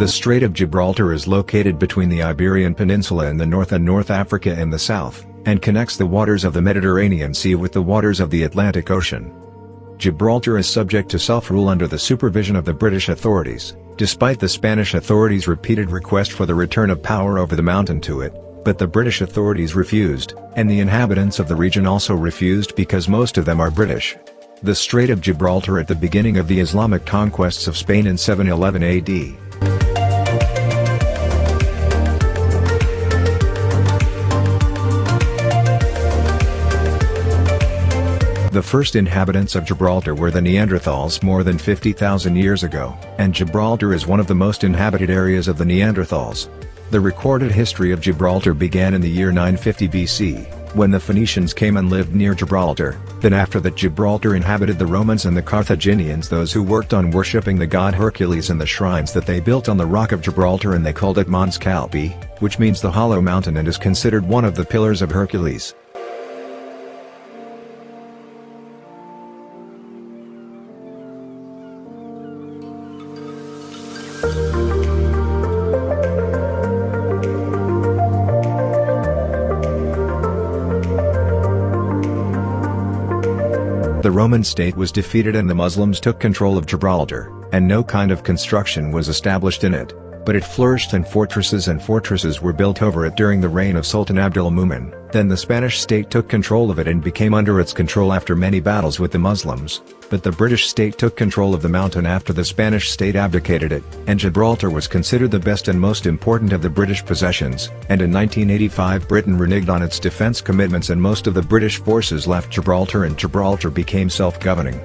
The Strait of Gibraltar is located between the Iberian Peninsula in the north and North Africa in the south, and connects the waters of the Mediterranean Sea with the waters of the Atlantic Ocean. Gibraltar is subject to self-rule under the supervision of the British authorities, despite the Spanish authorities' repeated request for the return of power over the mountain to it, but the British authorities refused, and the inhabitants of the region also refused because most of them are British. The Strait of Gibraltar at the beginning of the Islamic conquests of Spain in 711 AD. The first inhabitants of Gibraltar were the Neanderthals more than 50,000 years ago, and Gibraltar is one of the most inhabited areas of the Neanderthals. The recorded history of Gibraltar began in the year 950 BC, when the Phoenicians came and lived near Gibraltar. Then after that Gibraltar inhabited the Romans and the Carthaginians, those who worked on worshipping the god Hercules and the shrines that they built on the rock of Gibraltar, and they called it Mons Calpi, which means the hollow mountain, and is considered one of the pillars of Hercules. The Roman state was defeated and the Muslims took control of Gibraltar, and no kind of construction was established in it, but it flourished, and fortresses were built over it during the reign of Sultan Abdul-Mumin. Then the Spanish state took control of it and became under its control after many battles with the Muslims, but the British state took control of the mountain after the Spanish state abdicated it, and Gibraltar was considered the best and most important of the British possessions, and in 1985 Britain reneged on its defense commitments and most of the British forces left Gibraltar and Gibraltar became self-governing.